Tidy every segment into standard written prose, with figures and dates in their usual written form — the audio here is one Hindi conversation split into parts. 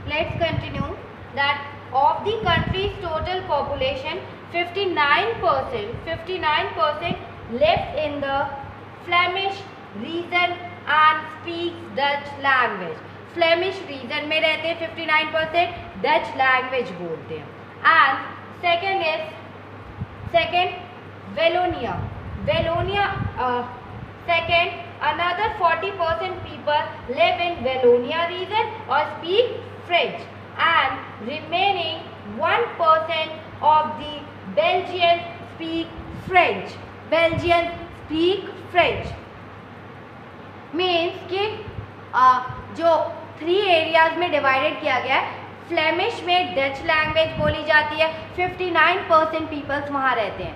let's continue that of the country's total population, 59% live in the Flemish region and speaks Dutch language. Flemish region में रहते हैं 59%, डच लैंग्वेज बोलते हैं. And second Wallonia. Second another 40% people live in Wallonia region or speak French, and remaining 1% of the Belgians speak French. Means कि जो 3 एरियाज में डिवाइडेड किया गया है. फ्लेमिश में डच लैंग्वेज बोली जाती है, 59% पीपल्स वहाँ रहते हैं.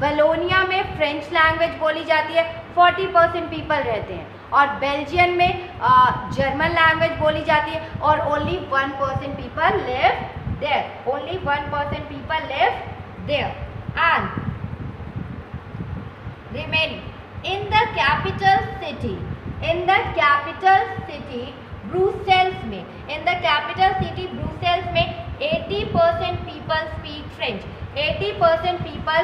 वलोनिया में फ्रेंच लैंग्वेज बोली जाती है, 40% पीपल रहते हैं. और बेल्जियन में जर्मन लैंग्वेज बोली जाती है और only 1% people live there. And remaining in the capital city Brussels में 80% पीपल स्पीक फ्रेंच. 80% पीपल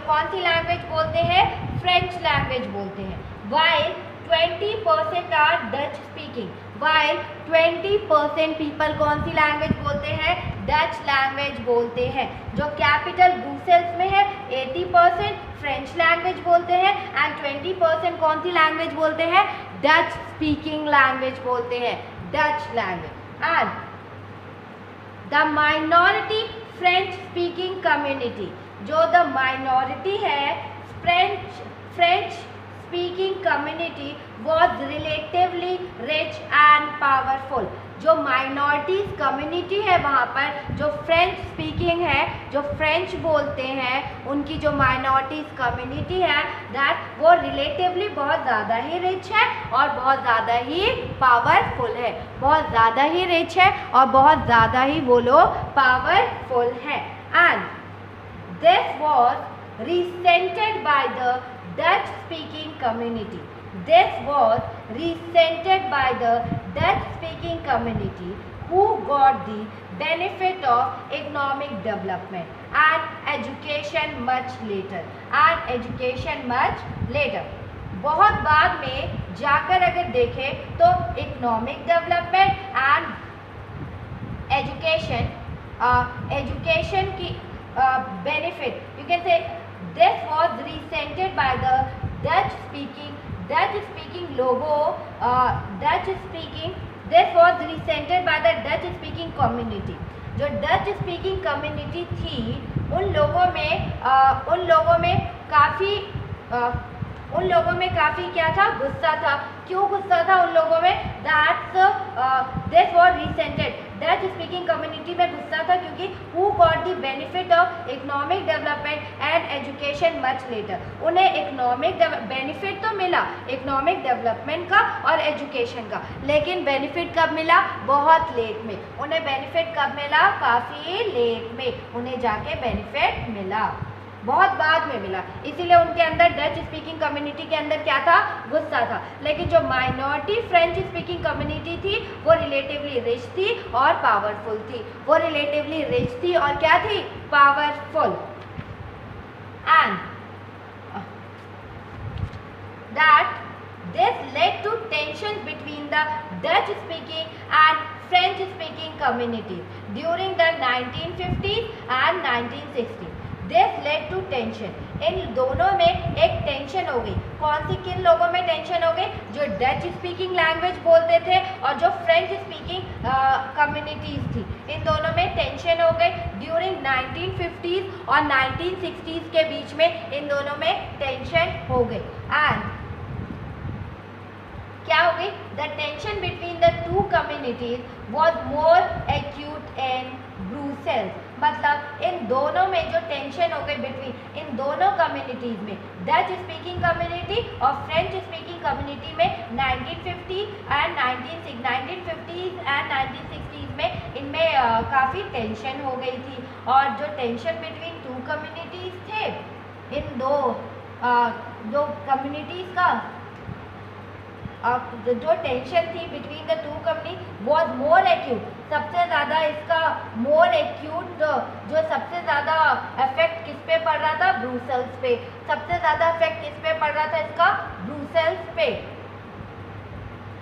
कौन सी लैंग्वेज बोलते हैं? फ्रेंच लैंग्वेज बोलते हैं. while 20% are Dutch speaking. 20% people कौन सी लैंग्वेज बोलते हैं? डच लैंग्वेज बोलते हैं. जो कैपिटल ब्रुसेल्स में है 80% फ्रेंच लैंग्वेज बोलते हैं एंड 20% कौन सी लैंग्वेज बोलते हैं? डच स्पीकिंग लैंग्वेज बोलते हैं, Dutch language. And the minority French speaking community. जो द माइनॉरिटी है French speaking community was relatively rich and powerful. जो माइनॉरिटीज कम्युनिटी है वहाँ पर, जो फ्रेंच स्पीकिंग है, जो फ्रेंच बोलते हैं, उनकी जो माइनॉरिटीज कम्युनिटी है दैट वो रिलेटिवली बहुत ज़्यादा ही रिच है और बहुत ज़्यादा ही पावरफुल है. बहुत ज़्यादा ही रिच है और बहुत ज़्यादा ही वो लोग पावरफुल है. And this was resented by the Dutch speaking community. Who got the benefit of economic development and education much later. बहुत बाद में जाकर अगर देखें तो इकोनॉमिक डेवलपमेंट एंड एजुकेशन की benefit, you can say this was resented by the Dutch speaking this was resented by the Dutch speaking community. जो डच स्पीकिंग कम्युनिटी थी उन लोगों में काफ़ी क्या था? गुस्सा था. क्यों गुस्सा था उन लोगों में? This was resented. Dutch speaking community में गुस्सा था क्योंकि who got the benefit of economic development and education much later. उन्हें इकोनॉमिक बेनिफिट तो मिला इकोनॉमिक डेवलपमेंट का और एजुकेशन का, लेकिन बेनिफिट कब मिला? बहुत लेट में. उन्हें बेनिफिट कब मिला? काफ़ी लेट में उन्हें जाके बेनिफिट मिला, बहुत बाद में मिला. इसीलिए उनके अंदर डच स्पीकिंग कम्युनिटी के अंदर क्या था? गुस्सा था. लेकिन जो माइनॉरिटी फ्रेंच स्पीकिंग कम्युनिटी थी वो रिलेटिवली रिच थी और पावरफुल थी. और क्या थी? Powerful. And that this led to tension between the Dutch speaking and French speaking communities during the 1950s and 1960s. This led to tension. इन दोनों में एक टेंशन हो गई. कौन सी? किन लोगों में टेंशन हो गई? जो डच स्पीकिंग लैंग्वेज बोलते थे और जो फ्रेंच स्पीकिंग कम्युनिटीज़ थी, इन दोनों में टेंशन हो गई. ड्यूरिंग 1950s और 1960s के बीच में इन दोनों में टेंशन हो गई. एंड क्या हो गई? The tension between the two communities was more acute in Brussels. मतलब इन दोनों में जो टेंशन हो गई बिटवीन इन दोनों कम्युनिटीज़ में, डच स्पीकिंग कम्युनिटी और फ्रेंच स्पीकिंग कम्युनिटी में 1950s एंड 1960s में इनमें काफ़ी टेंशन हो गई थी. और जो टेंशन बिटवीन टू कम्युनिटीज़ थे, इन दो जो कम्युनिटीज़ का जो टेंशन थी between the two company was more acute, सबसे ज़्यादा इसका मोर एक्यूट जो सबसे ज़्यादा इफेक्ट किस पे पड़ रहा था, ब्रुसेल्स पे, सबसे ज़्यादा इफेक्ट किस पे पड़ रहा था इसका, ब्रुसेल्स पे।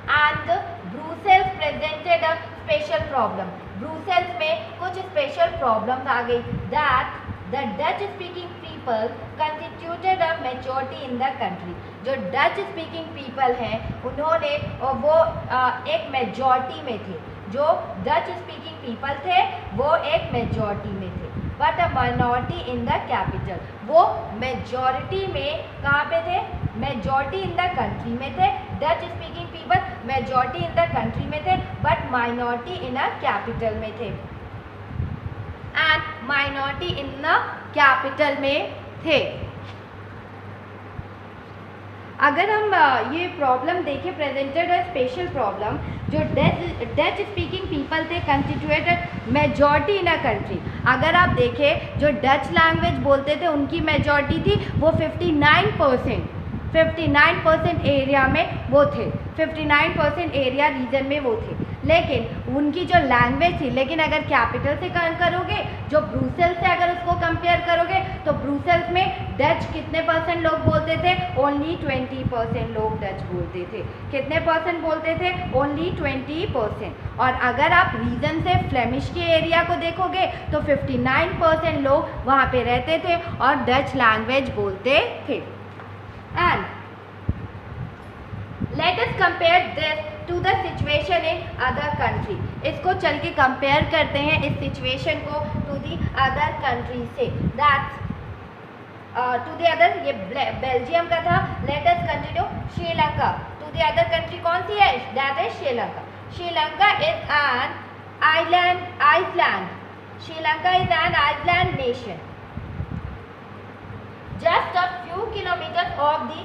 And Brussels presented a special problem, Brussels में कुछ स्पेशल प्रॉब्लम्स आ गई, that the Dutch speaking people constituted a majority in the country, जो डच स्पीकिंग पीपल हैं उन्होंने वो एक मेजॉरिटी में थे, जो डच स्पीकिंग पीपल थे वो एक मेजॉरिटी में थे, but a minority in the capital, वो मेजॉरिटी में कहाँ पे थे, मेजॉरिटी इन द कंट्री में थे, Dutch speaking people majority in the country में थे but minority in a capital में थे, and minority in the capital में थे। अगर हम ये प्रॉब्लम देखें, प्रेजेंटेड अ स्पेशल प्रॉब्लम, जो डच स्पीकिंग पीपल थे constituted majority in a country, अगर आप देखें जो डच लैंग्वेज बोलते थे उनकी मेजॉरिटी थी वो 59% एरिया में वो थे, 59% एरिया रीजन में वो थे, लेकिन उनकी जो लैंग्वेज थी, लेकिन अगर कैपिटल से करोगे, जो ब्रुसेल्स से अगर उसको कंपेयर करोगे तो ब्रुसेल्स में डच कितने परसेंट लोग बोलते थे, ओनली 20% लोग डच बोलते थे, कितने परसेंट बोलते थे, ओनली 20%। और अगर आप रीजन से फ्लेमिश के एरिया को देखोगे तो 59% लोग वहाँ पे रहते थे और डच लैंग्वेज बोलते थे। And let us compare this to the situation in other country, इसको चल के कंपेयर करते हैं इस सिचुएशन को to the other country से, that's to the other, ये बेल्जियम का था, let us continue Sri Lanka, to the other country कौन सी है, that is Sri Lanka. Sri Lanka is an island, Sri Lanka is an island nation, just a few kilometers of the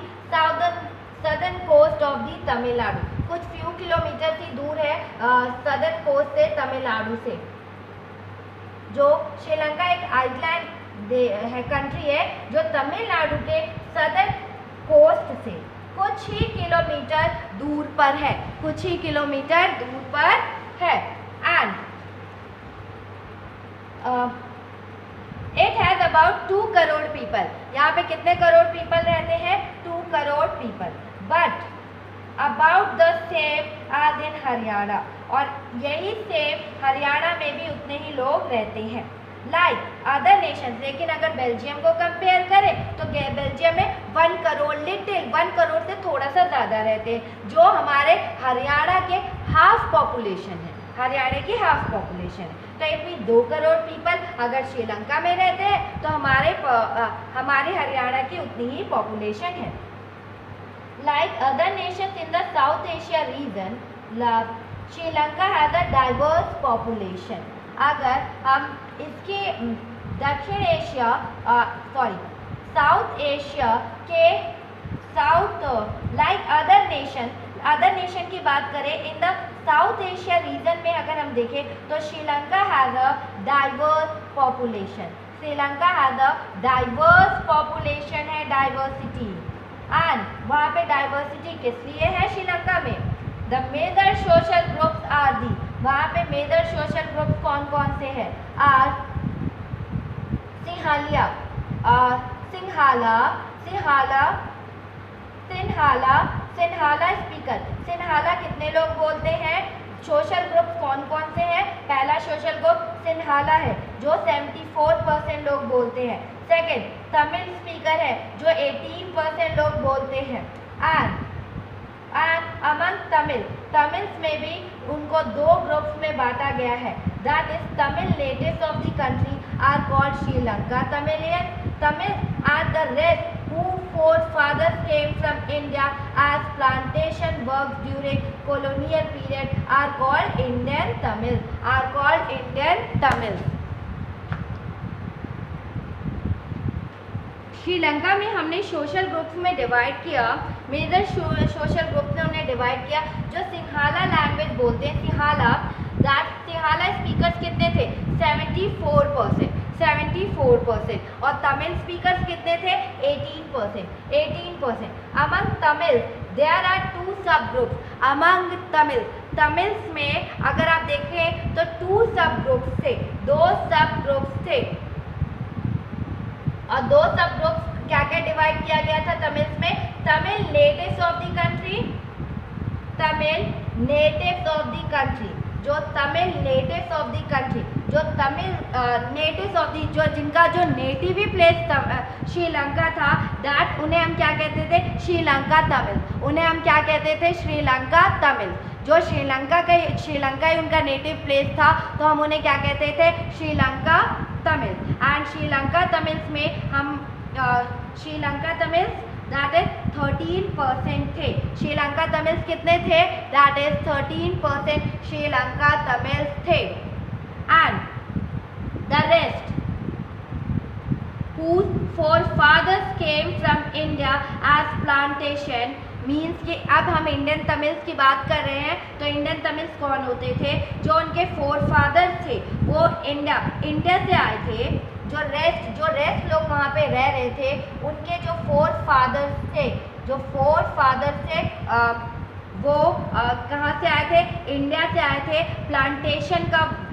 southern coast of the Tamil Nadu, कुछ few किलोमीटर ही दूर है सदर्न कोस्ट से, तमिलनाडु से। जो श्रीलंका एक आइलैंड है, कंट्री है जो तमिलनाडु के सदर्न कोस्ट से कुछ ही किलोमीटर दूर पर है, कुछ ही किलोमीटर दूर पर है। And it has about 2 crore people, यहाँ पे कितने करोड़ पीपल रहते हैं, 2 crore people, but about the same as in Haryana, और यही सेम हरियाणा में भी उतने ही लोग रहते हैं, लाइक अदर नेशन। लेकिन अगर बेल्जियम को कंपेयर करें तो बेल्जियम में 1 करोड़, लिटिल 1 करोड़ से थोड़ा सा ज़्यादा रहते हैं, जो हमारे हरियाणा के हाफ पॉपुलेशन है, हरियाणा की हाफ पॉपुलेशन है। तो इतनी 2 करोड़ पीपल अगर श्रीलंका में रहते हैं तो हमारे हरियाणा की उतनी ही पॉपुलेशन है। Like other nations in the South Asia region, Sri Lanka has a diverse population. अगर हम इसके दक्षिण एशिया साउथ एशिया के लाइक अदर नेशन की बात करें, in the South Asia region में अगर हम देखें तो Sri Lanka has a diverse population, Sri Lanka has a diverse population है, डाइवर्सिटी। एंड वहाँ पे डाइवर्सिटी किस लिए है श्रीलंका में, the major social groups are the, वहाँ पे मेजर सोशल ग्रुप्स कौन कौन से हैं, आर सिंहाला स्पीकर, सिंहाला कितने लोग बोलते हैं, सोशल ग्रुप कौन कौन से हैं, पहला सोशल ग्रुप सिंहाला है जो 74% लोग बोलते हैं, सेकंड तमिल स्पीकर है जो 18% लोग बोलते हैं, एंड अमंग तमिल्स में भी उनको 2 ग्रुप्स में बांटा गया है, that is Tamil natives of the country are called Sri Lanka Tamil and the rest who forefathers came from India as plantation works during colonial period are called Indian Tamils. Sri Lanka में हमने सोशल ग्रुप्स में डिवाइड किया, मेजर सोशल ग्रुप्स में हमने डिवाइड किया, जो सिंहाला लैंग्वेज बोलते हैं, सिंहाला स्पीकर्स कितने थे, 74%, 74%। और तमिल स्पीकर्स कितने थे? 18%। 18%। अमंग तमिल देयर आर 2 सब ग्रुप्स। अमंग तमिल्स में अगर आप देखें तो 2 सब ग्रुप्स थे, 2 सब ग्रुप्स थे। और 2 सब ग्रुप्स क्या क्या डिवाइड किया गया था तमिल्स में? Tamil natives of the country, Tamil natives of the country, जो Tamil natives of the country, जो तमिल नेटिव्स ऑफ द, जो जिनका जो नेटिव ही प्लेस श्रीलंका था, दैट उन्हें हम क्या कहते थे? श्रीलंका तमिल। उन्हें हम क्या कहते थे? श्रीलंका तमिल। जो श्रीलंका ही उनका नेटिव प्लेस था, तो हम उन्हें क्या कहते थे? श्रीलंका तमिल। एंड श्रीलंका तमिल्स में हम श्रीलंका तमिल्स दैट इज 13% थे। श्रीलंका तमिल्स कितने थे? दैट इज 13% श्रीलंका तमिल्स थे। And the rest whose forefathers came from India as plantation means कि अब हम इंडियन तमिल्स की बात कर रहे हैं, तो इंडियन तमिल्स कौन होते थे? जो उनके फोरफादर्स थे वो इंडिया से आए थे। जो रेस्ट लोग वहाँ पे रह रहे थे, उनके जो फोरफादर्स थे, वो कहाँ से आए थे? इंडिया से आए थे।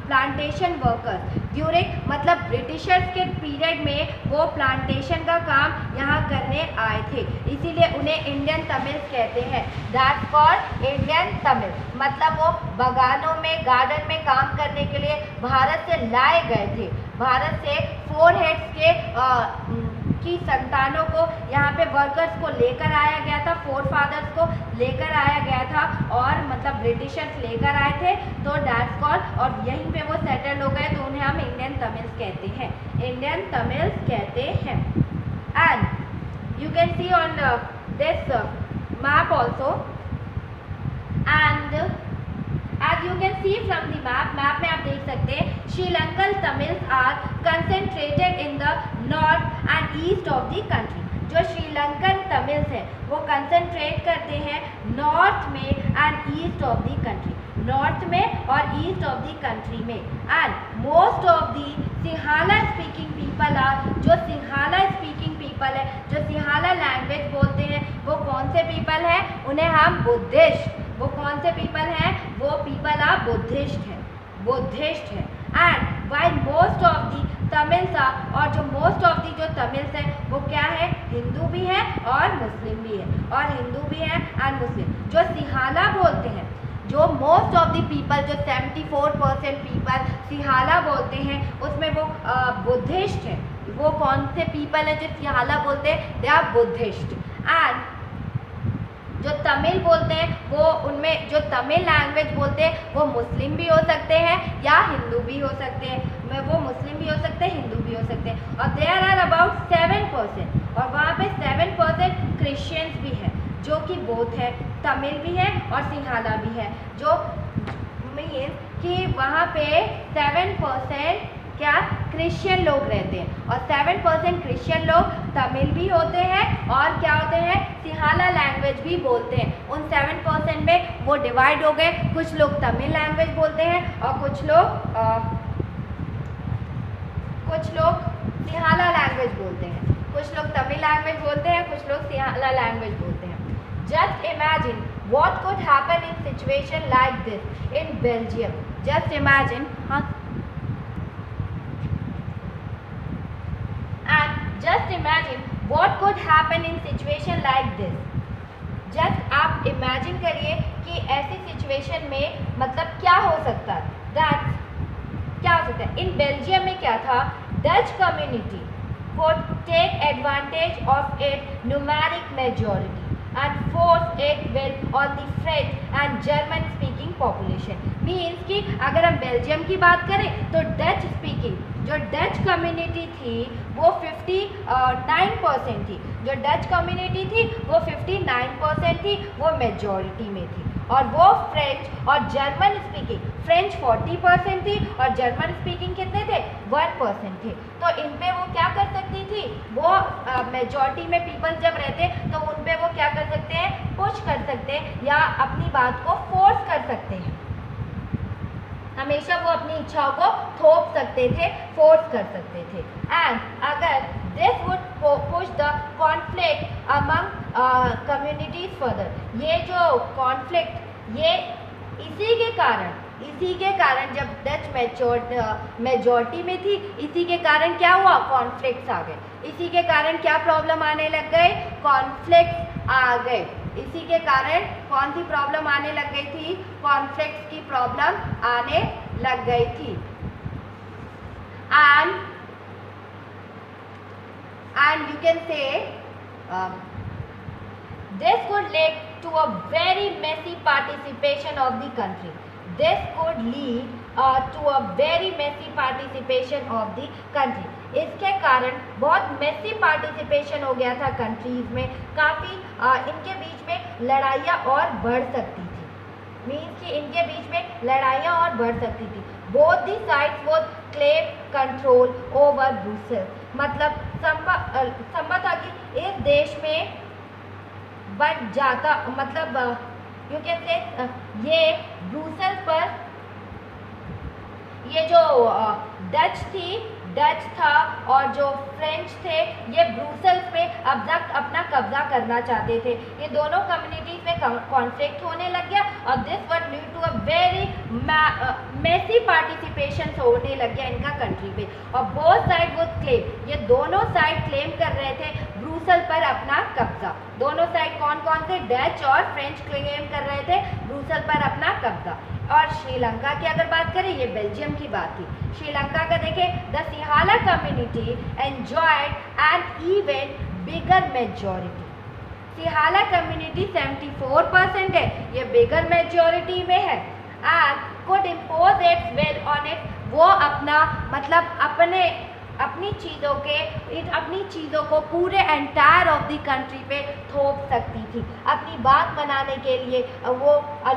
प्लांटेशन वर्कर्स ड्यूरिंग, मतलब ब्रिटिशर्स के पीरियड में वो प्लांटेशन का काम यहाँ करने आए थे, इसीलिए उन्हें इंडियन तमिल्स कहते हैं। That's called Indian Tamil. मतलब वो बगानों में, गार्डन में काम करने के लिए भारत से लाए गए थे। भारत से 4 हेड्स के की संतानों को यहाँ पे वर्कर्स को लेकर आया गया था, फोरफादर्स को लेकर आया गया था, और मतलब ब्रिटिशर्स लेकर आए थे, तो दैट्स कॉल्ड, और यहीं पे वो सेटल हो गए, तो उन्हें हम इंडियन तमिल्स कहते हैं। इंडियन तमिल्स कहते हैं। And you can see on this map also, and as you can see from the map में आप देख सकते हैं Sri Lankan Tamils are concentrated in the north and east of the country. जो श्रीलंकन तमिल्स हैं वो कंसेंट्रेट करते हैं नॉर्थ में and east of the country, north में और ईस्ट ऑफ द कंट्री में। And most of the Sinhala speaking people are, जो सिंहाला स्पीकिंग पीपल है, जो सिंहाला लैंग्वेज बोलते हैं, वो कौन से पीपल हैं? उन्हें हम बुद्धिस्ट, वो कौन से पीपल हैं? वो पीपल आर बुद्धिस्ट है। And while most of the Tamils are, और जो मोस्ट ऑफ दी जो तमिल्स हैं वो क्या है? हिंदू भी है और मुस्लिम भी है, और हिंदू भी है एंड मुस्लिम। जो सिंहाला बोलते हैं, जो मोस्ट ऑफ द पीपल, जो 74% पीपल सिंहाला बोलते हैं, उसमें वो बुद्धिस्ट है। वो कौन से पीपल है जो सिंहाला बोलते हैं? They are Buddhist. एंड जो तमिल बोलते हैं, वो उनमें जो तमिल लैंग्वेज बोलते हैं वो मुस्लिम भी हो सकते हैं या हिंदू भी हो सकते हैं। वो मुस्लिम भी हो सकते हैं, हिंदू भी हो सकते हैं। और देयर आर अबाउट 7%, और वहाँ पे 7% क्रिश्चियंस भी हैं, जो कि बोथ है, तमिल भी है और सिंहाला भी है। जो मीन्स कि वहाँ पे 7% क्या क्रिश्चियन लोग रहते हैं, और 7% क्रिश्चियन लोग तमिल भी होते हैं और क्या होते हैं? सिंहाला लैंग्वेज भी बोलते हैं। उन 7% में वो डिवाइड हो गए, कुछ लोग तमिल लैंग्वेज बोलते हैं और कुछ लोग सिंहाला लैंग्वेज बोलते हैं। कुछ लोग तमिल लैंग्वेज बोलते हैं, कुछ लोग सिंहाला लैंग्वेज बोलते हैं। Just imagine what could happen in situation like this in Belgium. Just imagine, हाँ, just imagine what could happen in situation like this. Just आप इमेजिन करिए कि ऐसी सिचुएशन में मतलब क्या हो सकता है? क्या हो सकता है? इन बेल्जियम में क्या था? Dutch community would take advantage of its numeric majority and force its will on the French and German speaking population। Means कि अगर हम बेल्जियम की बात करें तो डच स्पीकिंग जो डच कम्युनिटी थी वो 59% थी। जो डच कम्युनिटी थी वो 59% थी, वो मेजॉरिटी में थी। और वो फ्रेंच और जर्मन स्पीकिंग, फ्रेंच 40% थी और जर्मन स्पीकिंग कितने थे? 1% थे। तो इन पे वो क्या कर सकती थी? वो मेजॉरिटी में पीपल जब रहते तो उन पे वो क्या कर सकते हैं? पुश कर सकते हैं या अपनी बात को फोर्स कर सकते हैं। हमेशा वो अपनी इच्छाओं को थोप सकते थे, फोर्स कर सकते थे। एंड अगर this would push the conflict among communities further, ये जो कॉन्फ्लिक्ट ये इसी के कारण जब डच मेजॉरिटी में थी, इसी के कारण क्या हुआ, कॉन्फ्लिक्ट्स आ गए। इसी के कारण क्या प्रॉब्लम आने लग गए, कॉन्फ्लिक्ट्स आ गए। इसी के कारण कौन सी प्रॉब्लम आने लग गई थी, कॉन्फ्लिक्ट्स की प्रॉब्लम आने लग गई थी। and you can say this could lead to a very messy participation of the country. This could lead to a very messy participation of the country. इसके कारण बहुत मेसी पार्टिसिपेशन हो गया था कंट्रीज में, काफ़ी इनके बीच में लड़ाइयाँ और बढ़ सकती थी। मीन्स कि इनके बीच में लड़ाइयाँ और बढ़ सकती थी। Both the sides would claim control over Brussels, मतलब संभव था कि इस देश में बढ़ जाता, मतलब यू कैन से ये ब्रुसेल्स पर ये जो डच था और जो फ्रेंच थे, ये ब्रुसेल्स पे अपना कब्जा करना चाहते थे। ये दोनों कम्युनिटीज में कॉन्फ्लिक्ट होने लग गया और this would lead to a very messy participation होने लग गया इनका कंट्री पे। और बोथ साइड वुड क्लेम, ये दोनों साइड क्लेम कर रहे थे ब्रुसेल पर अपना कब्जा। दोनों साइड कौन कौन से, डच और फ्रेंच क्लेम कर रहे थे ब्रुसेल पर अपना कब्जा। और श्रीलंका की अगर बात करें, ये बेल्जियम की बात थी। श्रीलंका का देखें, the Sinhala community enjoyed an even bigger majority. Sinhala community 74% है, ये बिगर मेजॉरिटी में है। And could impose its will on it, वो अपना मतलब अपनी चीज़ों को पूरे एंटायर ऑफ द कंट्री पे थोप सकती थी। अपनी बात बनाने के लिए वो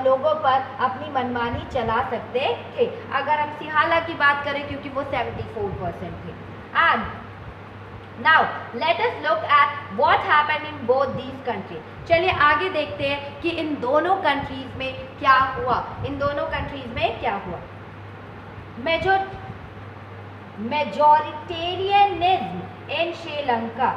लोगों पर अपनी मनमानी चला सकते थे। अगर हम सिहाला की बात करें, क्योंकि वो 74% थे। And now let us look at what happened in both these countries. चलिए आगे देखते हैं कि इन दोनों कंट्रीज में क्या हुआ। मेजॉरिटेरियनिज्म इन श्रीलंका,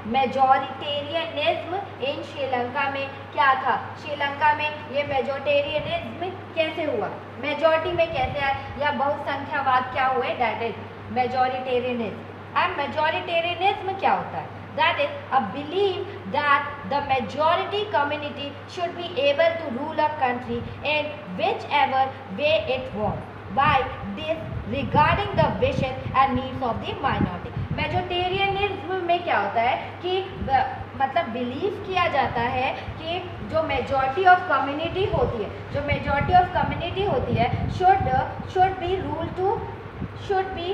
मेजॉरिटेरियनिज्म इन श्रीलंका में क्या था? श्रीलंका में ये मेजॉरिटेरियनिज्म कैसे हुआ, मेजॉरिटी में कैसे आया, या बहुसंख्यावाद क्या हुए, that is majoritarianism. And majoritarianism क्या होता है? That is a belief that the majority community should be able to rule a country in whichever way it wants, by disregarding the wishes and needs of the minority. Majoritarianism में क्या होता है कि मतलब बिलीव किया जाता है कि जो मेजॉरिटी ऑफ कम्युनिटी होती है should be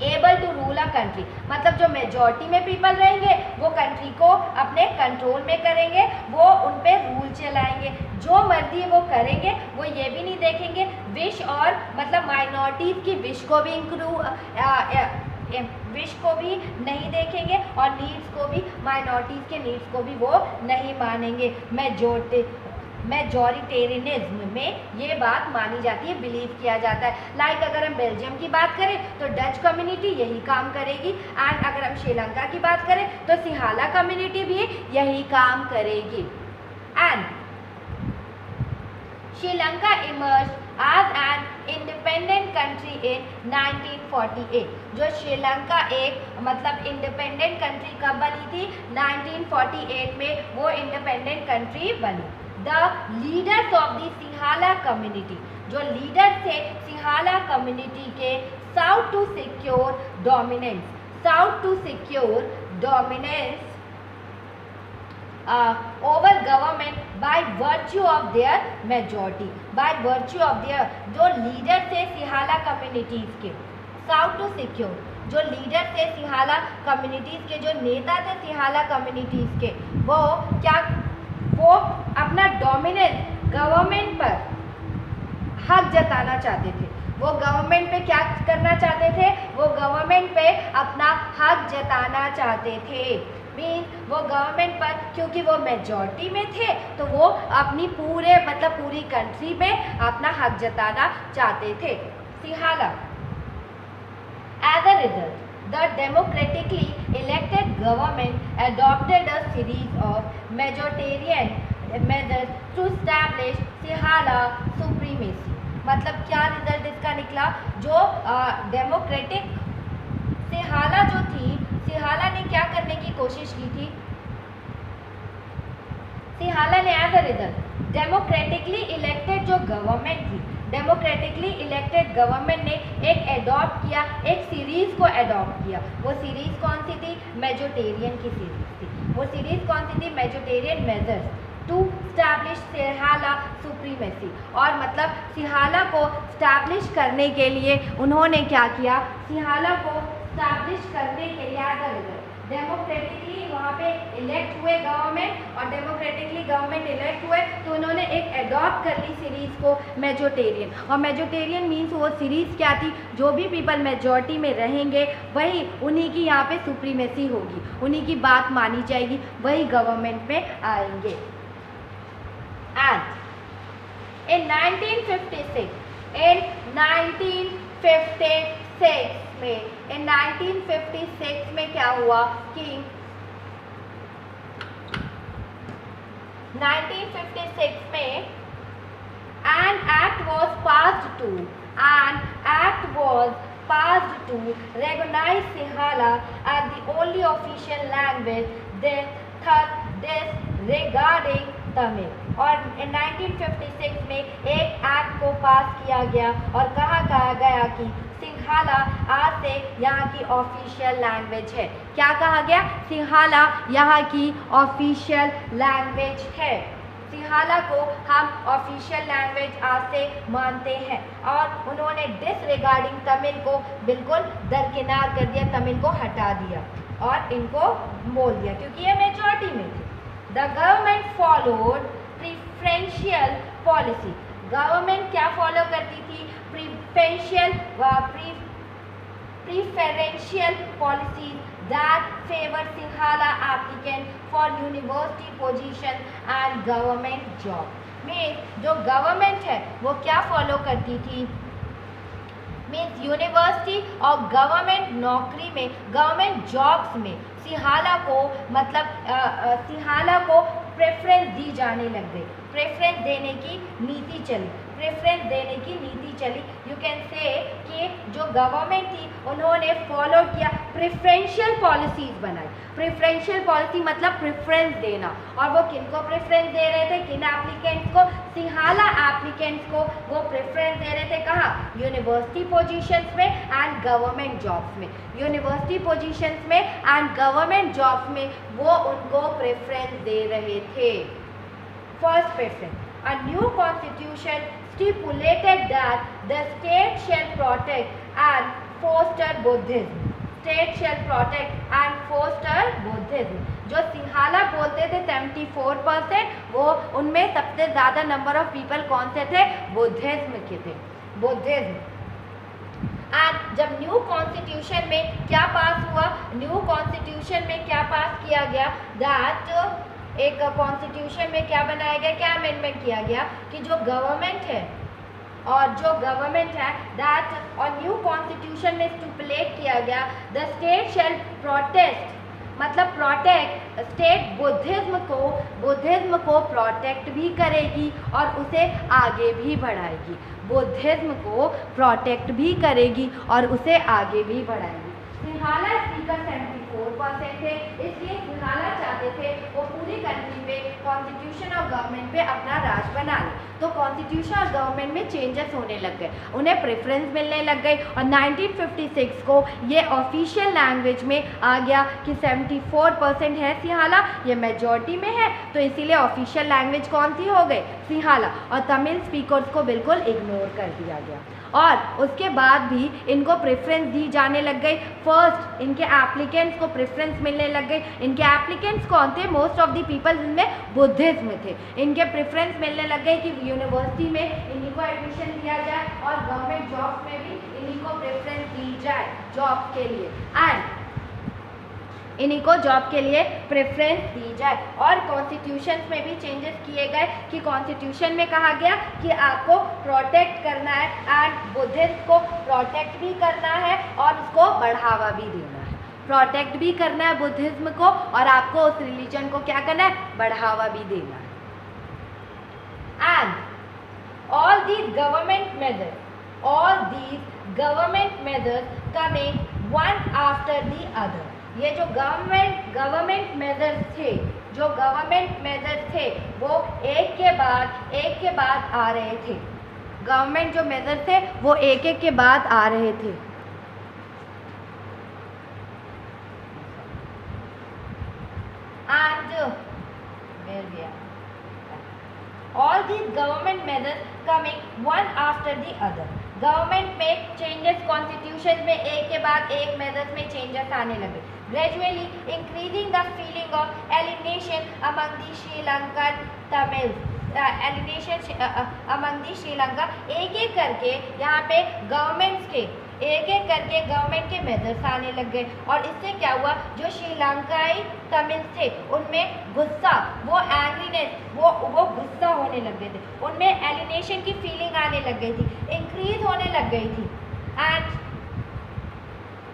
able to rule a country, मतलब जो मेजॉरिटी में पीपल रहेंगे वो कंट्री को अपने कंट्रोल में करेंगे, वो उन पे रूल चलाएंगे, जो मर्जी वो करेंगे। वो ये भी नहीं देखेंगे विश और मतलब माइनॉरिटीज़ की विश को भी नहीं देखेंगे और नीड्स को भी, माइनॉरिटीज़ के नीड्स को भी वो नहीं मानेंगे। मेजॉरिटेरियनिज्म में ये बात मानी जाती है, बिलीव किया जाता है। लाइक अगर हम बेल्जियम की बात करें तो डच कम्युनिटी यही काम करेगी, एंड अगर हम श्रीलंका की बात करें तो सिहाला कम्युनिटी भी यही काम करेगी। And Sri Lanka emerge as an independent country in 1948। जो श्रीलंका एक मतलब इंडिपेंडेंट कंट्री कब बनी थी? 1948 में वो इंडिपेंडेंट कंट्री बनी। The leaders of the Sinhala community, जो लीडर थे सिहाला कम्युनिटी के, sought to secure dominance over government by virtue of their majority, जो लीडर थे सिहाला कम्युनिटीज के, sought to secure, जो लीडर थे सिहाला कम्युनिटीज के, जो नेता थे सिहाला कम्युनिटीज के, वो अपना डोमिनेंस गवर्नमेंट पर हक जताना चाहते थे। वो गवर्नमेंट पे क्या करना चाहते थे? वो गवर्नमेंट पे अपना हक जताना चाहते थे। मीन्स वो गवर्नमेंट पर, क्योंकि वो मेजॉरिटी में थे तो वो अपनी पूरे मतलब पूरी कंट्री में अपना हक जताना चाहते थे। Sinhala as a result the democratically elected government adopted a series of majoritarian measures to establish सिंहाला supremacy। मतलब क्या रिजल्ट इसका निकला, जो डेमोक्रेटिक सिंहाला जो थी, सिंहाला ने क्या करने की कोशिश की थी, सिंहाला ने as a result democratically elected जो गवर्नमेंट थी, डेमोक्रेटिकली इलेक्टेड गवर्नमेंट ने एक एडॉप्ट किया, एक सीरीज को एडॉप्ट किया। वो सीरीज कौन सी थी, मेजोरिटेरियन की सीरीज थी। वो सीरीज कौन सी थी, majoritarian measures to establish Sinhala supremacy. और मतलब सिंहाला को स्टैब्लिश करने के लिए उन्होंने क्या किया, सिंहाला को स्टैब्लिश करने के लिए एज अ रिजल्ट डेमोक्रेटिकली वहाँ पे इलेक्ट हुए गवर्नमेंट, और डेमोक्रेटिकली गवर्नमेंट इलेक्ट हुए तो उन्होंने एक एडॉप्ट कर ली सीरीज को मेजोरिटेरियन। और मेजोरिटेरियन मीन्स वो सीरीज क्या थी, जो भी पीपल मेजॉरिटी में रहेंगे वही उन्हीं की यहाँ पे सुप्रीमेसी होगी, उन्हीं की बात मानी जाएगी, वही गवर्नमेंट में आएंगे। एंड इन 1956 में क्या हुआ कि 1956 में an act was passed to recognize Sinhala as the only official language, thus disregarding Tamil. और 1956 में एक एक्ट को पास किया गया और कहा गया कि सिंहाला आज से यहाँ की ऑफिशियल लैंग्वेज है। क्या कहा गया, सिंहाला यहाँ की ऑफिशियल लैंग्वेज है। सिंहाला को हम ऑफिशियल लैंग्वेज आज से मानते हैं। और उन्होंने डिसरिगार्डिंग तमिल को बिल्कुल दरकिनार कर दिया, तमिल को हटा दिया और इनको बोल दिया, क्योंकि ये मेजॉरिटी में थे। The government followed preferential policy। Government क्या फॉलो करती थी, preferential policies that favor Sinhala applicant for university position and government job। Means जो गवर्नमेंट है वो क्या फॉलो करती थी, मीन्स यूनिवर्सिटी और गवर्नमेंट नौकरी में, गवर्नमेंट जॉब्स में सिंहाला को मतलब सिंहाला को प्रेफरेंस दी जाने लग गई, प्रेफरेंस देने की नीति चली, प्रेफरेंस देने की नीति चली। यू कैन से कि जो गवर्नमेंट थी उन्होंने फॉलो किया, प्रेफरेंशियल पॉलिसीज बनाई। प्रेफरेंशियल पॉलिसी मतलब प्रेफरेंस देना, और वो किनको प्रेफरेंस दे रहे थे, किन एप्लीकेंट्स को, सिंहाला एप्लीकेंट्स को वो प्रेफरेंस दे रहे थे। कहाँ, यूनिवर्सिटी पोजीशंस में एंड गवर्नमेंट जॉब्स में, यूनिवर्सिटी पोजीशंस में एंड गवर्नमेंट जॉब्स में वो उनको प्रेफरेंस दे रहे थे। First preference, a new constitution stipulated that the state shall protect and foster Buddhism। State shall protect and foster Buddhism। जो सिंहाला बोलते थे 74%, वो उनमें सबसे ज़्यादा नंबर ऑफ पीपल कौन से थे, बुद्धिज्म के थे, बुद्धिज्म। एंड जब न्यू कॉन्स्टिट्यूशन में क्या पास हुआ, न्यू कॉन्स्टिट्यूशन में क्या पास किया गया, दैट एक कॉन्स्टिट्यूशन में क्या बनाया गया, क्या अमेंडमेंट किया गया कि जो गवर्नमेंट है और जो गवर्नमेंट है दैट, और न्यू कॉन्स्टिट्यूशन में स्टिपुलेट किया गया द स्टेट शैल प्रोटेस्ट, मतलब प्रोटेक्ट, स्टेट बुद्धिज्म को प्रोटेक्ट भी करेगी और उसे आगे भी बढ़ाएगी, बुद्धिज्म को प्रोटेक्ट भी करेगी और उसे आगे भी बढ़ाएगी। सिंहाला स्पीकर 74% थे, इसलिए सिंहाला चाहते थे वो पूरी कंट्री पे कॉन्स्टिट्यूशन और गवर्नमेंट पे अपना राज बना ले। तो कॉन्स्टिट्यूशन और गवर्नमेंट में चेंजेस होने लग गए, उन्हें प्रेफरेंस मिलने लग गई और 1956 को ये ऑफिशियल लैंग्वेज में आ गया कि 74% है सिंहाला, ये मेजॉरिटी में है, तो इसीलिए ऑफिशियल लैंग्वेज कौन सी हो गई, सिंहाला, और तमिल स्पीकर्स को बिल्कुल इग्नोर कर दिया गया। और उसके बाद भी इनको प्रेफरेंस दी जाने लग गई। फर्स्ट इनके एप्लीकेंट्स को प्रेफरेंस मिलने लग गई। इनके एप्लीकेंट्स कौन थे, मोस्ट ऑफ द पीपल जिनमें बुद्धिज्म थे, इनके प्रेफरेंस मिलने लग गई कि यूनिवर्सिटी में इन्हीं को एडमिशन दिया जाए और गवर्नमेंट जॉब्स में भी इन्हीं को प्रेफरेंस दी जाए जॉब के लिए। एंड इन्हीं को जॉब के लिए प्रेफरेंस दी जाए। और कॉन्स्टिट्यूशन में भी चेंजेस किए गए कि कॉन्स्टिट्यूशन में कहा गया कि आपको प्रोटेक्ट करना है एंड बुद्धिज्म को प्रोटेक्ट भी करना है और उसको बढ़ावा भी देना है। प्रोटेक्ट भी करना है बुद्धिज्म को और आपको उस रिलीजन को क्या करना है, बढ़ावा भी देना है। And all these government measures coming one after the other, ये जो गवर्नमेंट मेजर्स थे वो एक के बाद आ रहे थे। गवर्नमेंट जो मेजर्स थे वो एक के बाद आ रहे थे। And where we are, all these government measures coming one after the other, government में चेंजेस, कॉन्स्टिट्यूशन में एक के बाद एक मेजर्स में चेंजेस आने लगे। Gradually increasing the feeling of alienation among the Sri Lankan Tamils, alienation among the Sri Lanka, एक एक करके यहाँ पे गवर्नमेंट्स के गवर्नमेंट के मेजर्स आने लग गए। और इससे क्या हुआ, जो श्रीलंकाई तमिल थे उनमें गुस्सा, वो एंग्रीनेस, वो गुस्सा होने लग गए थे, उनमें एलिनेशन की फीलिंग आने लग गई थी, इंक्रीज होने लग गई थी। एंड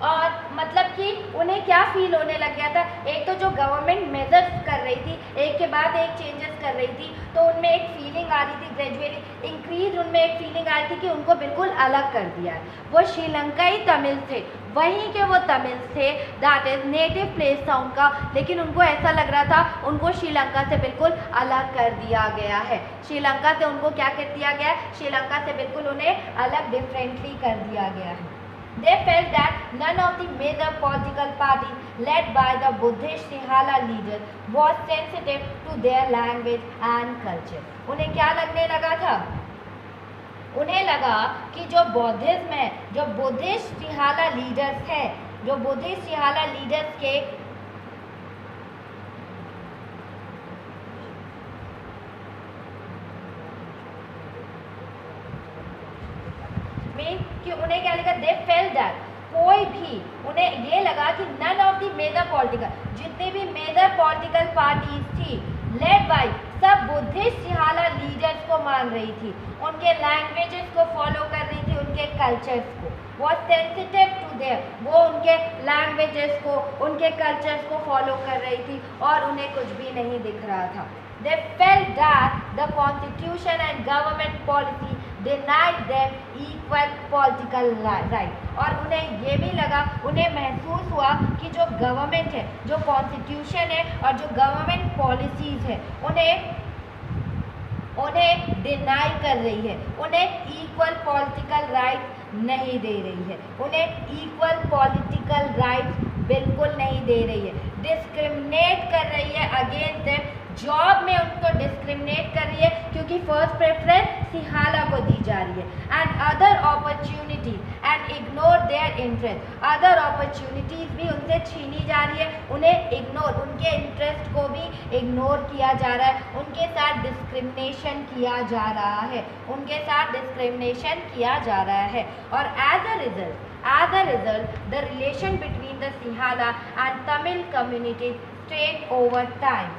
और मतलब कि उन्हें क्या फील होने लग गया था, एक तो जो गवर्नमेंट मेजर्स कर रही थी, एक के बाद एक चेंजेस कर रही थी, तो उनमें एक फीलिंग आ रही थी, ग्रेजुअली इंक्रीज उनमें एक फीलिंग आ रही थी कि उनको बिल्कुल अलग कर दिया है। वो श्रीलंकाई तमिल थे, वहीं के वो तमिल थे, दैट इज नेटिव प्लेस था उनका, लेकिन उनको ऐसा लग रहा था उनको श्रीलंका से बिल्कुल अलग कर दिया गया है। श्रीलंका से उनको क्या कर दिया गया है, श्रीलंका से बिल्कुल उन्हें अलग डिफरेंटली कर दिया गया है। They felt that none of the major political parties led by the Buddhist Sinhala leaders was sensitive to their language and culture. उन्हें क्या लगने लगा था, उन्हें लगा कि जो बौद्धिज्म है, जो बुद्धिस्ट सिंहाला लीडर्स हैं, जो बुद्धिस्ट सिंहाला लीडर्स के कि उन्हें क्या लगा, दे फेल्ट दैट, कोई भी उन्हें ये लगा कि none of the major political, जितने भी मेजर पॉलिटिकल पार्टीज थी लेड बाय, सब बुद्धिस्ट सिंहाला लीडर्स को मान रही थी, उनके लैंग्वेजेस को फॉलो कर रही थी, उनके कल्चर्स को, वो सेंसिटिव टू देयर, वो उनके लैंग्वेजेस को, उनके कल्चर्स को फॉलो कर रही थी और उन्हें कुछ भी नहीं दिख रहा था। They felt that the constitution and government policy denied them equal political right. और उन्हें ये भी लगा, उन्हें महसूस हुआ कि जो गवर्नमेंट है, जो कॉन्स्टिट्यूशन है और जो गवर्नमेंट पॉलिसीज़ है, उन्हें डिनाई कर रही है, उन्हें इक्वल पॉलिटिकल राइट नहीं दे रही है, उन्हें इक्वल पॉलिटिकल राइट बिल्कुल नहीं दे रही है, डिस्क्रिमिनेट कर रही है अगेंस्ट देम, जॉब में उनको डिस्क्रिमिनेट कर रही है क्योंकि फर्स्ट प्रेफरेंस सिंहाला को दी जा रही है। And other opportunities and ignore their interest, other opportunities भी उनसे छीनी जा रही है, उन्हें इग्नोर, उनके इंटरेस्ट को भी इग्नोर किया जा रहा है, उनके साथ डिस्क्रिमिनेशन किया जा रहा है, उनके साथ डिस्क्रिमिनेशन किया जा रहा है। और as a result the relation between the Sinhala and Tamil community strained over time,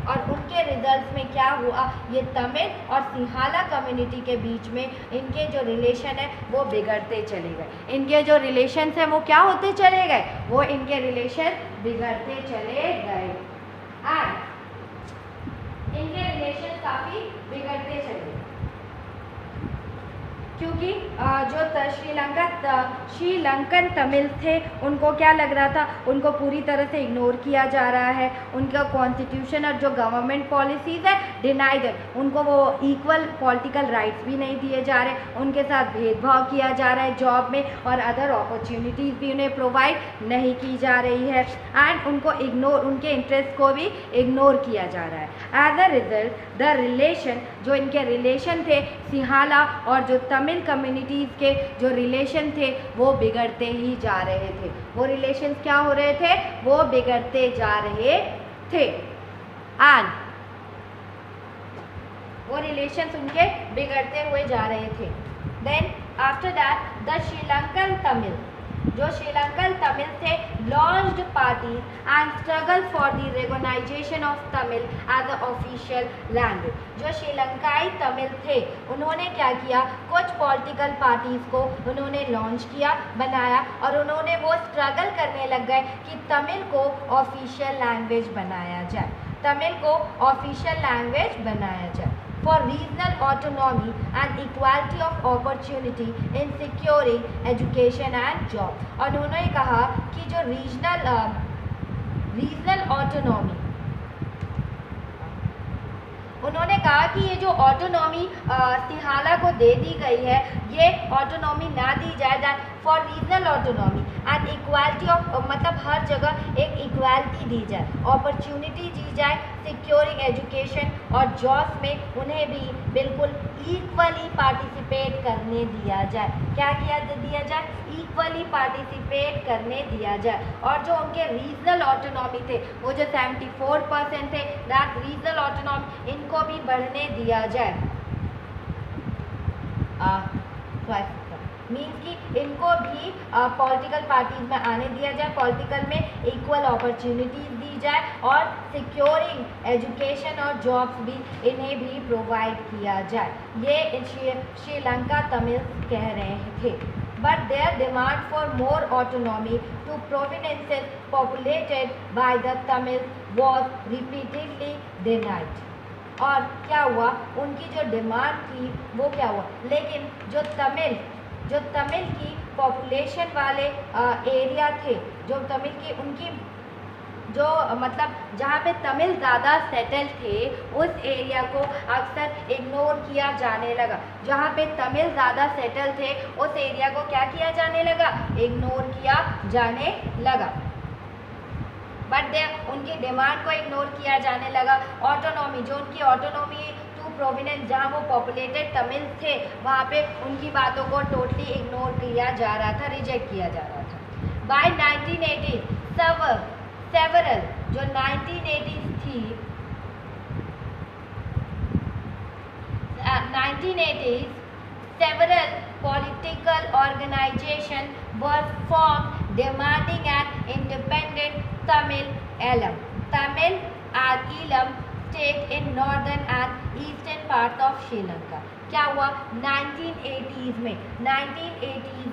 और उनके रिजल्ट्स में क्या हुआ, ये तमिल और सिंहाला कम्युनिटी के बीच में इनके जो रिलेशन है वो बिगड़ते चले गए, इनके जो रिलेशंस हैं वो क्या होते चले गए, वो इनके रिलेशन बिगड़ते चले गए, इनके रिलेशन काफ़ी बिगड़ते चले गए क्योंकि जो श्रीलंकन तमिल थे उनको क्या लग रहा था, उनको पूरी तरह से इग्नोर किया जा रहा है, उनका कॉन्स्टिट्यूशन और जो गवर्नमेंट पॉलिसीज़ है डिनाइड है, उनको वो इक्वल पॉलिटिकल राइट्स भी नहीं दिए जा रहे, उनके साथ भेदभाव किया जा रहा है जॉब में और अदर अपॉर्चुनिटीज़ भी उन्हें प्रोवाइड नहीं की जा रही है, एंड उनको इग्नोर, उनके इंटरेस्ट को भी इग्नोर किया जा रहा है। As a result the relation, जो इनके रिलेशन थे सिंहाला और जो तमिल कम्युनिटीज़ के जो रिलेशन थे वो बिगड़ते ही जा रहे थे, वो रिलेशन क्या हो रहे थे, वो बिगड़ते जा रहे थे, एंड वो रिलेशंस उनके बिगड़ते हुए जा रहे थे। Then after that the Sri Lankan Tamil, जो श्रीलंकन तमिल थे launched parties and struggle for the recognisation of Tamil as a official language. जो श्रीलंकाई तमिल थे उन्होंने क्या किया, कुछ पॉलिटिकल पार्टीज को उन्होंने लॉन्च किया, बनाया, और उन्होंने वो स्ट्रगल करने लग गए कि तमिल को ऑफिशियल लैंग्वेज बनाया जाए, तमिल को ऑफिशियल लैंग्वेज बनाया जाए। For regional autonomy and equality of opportunity in securing education and job। और उन्होंने कहा कि जो रीजनल ऑटोनॉमी, उन्होंने कहा कि ये जो ऑटोनॉमी सिहाला को दे दी गई है, ये ऑटोनॉमी ना दी जाए, that for regional autonomy and equality of, मतलब हर जगह एक इक्वालिटी दी जाए, अपॉर्चुनिटी दी जाए, सिक्योरिंग एजुकेशन और जॉब्स में उन्हें भी बिल्कुल इक्वली पार्टिसिपेट करने दिया जाए। क्या दिया जाए? इक्वली पार्टिसिपेट करने दिया जाए। और जो उनके रीजनल ऑटोनॉमी थे, वो जो 74% थे, दैट रीजनल ऑटोनॉमी, इनको भी बढ़ने दिया जाए। मीन्स कि इनको भी पॉलिटिकल पार्टीज में आने दिया जाए, पॉलिटिकल में इक्वल अपॉर्चुनिटीज दी जाए, और सिक्योरिंग एजुकेशन और जॉब्स भी इन्हें भी प्रोवाइड किया जाए। ये श्रीलंका तमिल कह रहे थे। But their demand for more autonomy to provinces populated by the Tamil was repeatedly denied. और क्या हुआ, उनकी जो डिमांड थी वो क्या हुआ, लेकिन जो तमिल की पॉपुलेशन वाले एरिया थे, जो तमिल की उनकी जो मतलब जहाँ पे तमिल ज़्यादा सेटल थे, उस एरिया को अक्सर इग्नोर किया जाने लगा। जहाँ पे तमिल ज़्यादा सेटल थे, उस एरिया को क्या किया जाने लगा, इग्नोर किया जाने लगा। बट उनकी डिमांड को इग्नोर किया जाने लगा। ऑटोनॉमी, जो उनकी ऑटोनॉमी टू प्रोविनेंस, जहाँ वो पॉपुलेटेड तमिल थे, वहाँ पे उनकी बातों को टोटली इग्नोर किया जा रहा था, रिजेक्ट किया जा रहा था। बाय 1980 सेवरल जो 1980s थी, 1980s several political organization were formed demanding an independent Tamil Eelam state in northern and eastern part of Sri Lanka। क्या हुआ 1980s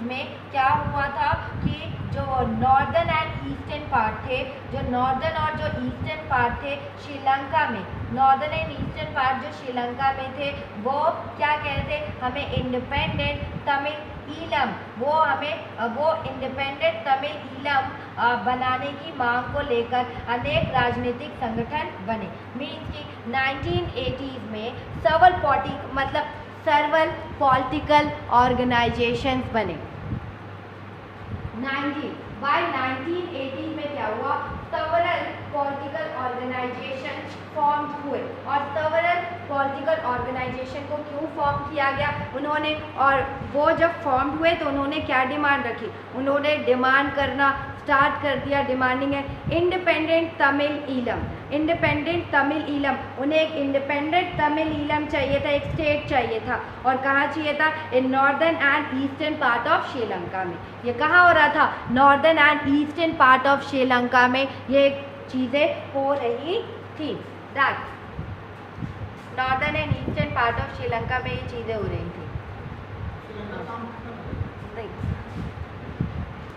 में क्या हुआ था कि जो नॉर्दर्न एंड ईस्टर्न पार्ट थे, जो नॉर्दर्न और जो ईस्टर्न पार्ट थे श्रीलंका में, नॉर्दर्न एंड ईस्टर्न पार्ट जो श्रीलंका में थे, वो क्या कह रहे थे, हमें इंडिपेंडेंट तमिल ईलम, वो इंडिपेंडेंट तमिल ईलम बनाने की मांग को लेकर अनेक राजनीतिक संगठन बने। मीन्स कि 1980s में सर्वल पॉलिटिकल ऑर्गेनाइजेशंस बने। 1980 में क्या हुआ, सेवरल पॉलिटिकल ऑर्गेनाइजेशन फॉर्म हुए। और सेवरल पॉलिटिकल ऑर्गेनाइजेशन को क्यों फॉर्म किया गया उन्होंने, और वो जब फॉर्म हुए तो उन्होंने क्या डिमांड रखी, उन्होंने डिमांड करना स्टार्ट कर दिया, डिमांडिंग है इंडिपेंडेंट तमिल ईलम, इंडिपेंडेंट तमिल ईलम। उन्हें एक इंडिपेंडेंट तमिल ईलम चाहिए था, एक स्टेट चाहिए था, और कहाँ चाहिए था, in northern and eastern part of Sri Lanka में। ये कहाँ हो रहा था, northern and eastern part of Sri Lanka में ये चीज़ें हो रही थी। That northern and eastern part of Sri Lanka में ये चीज़ें हो रही थी।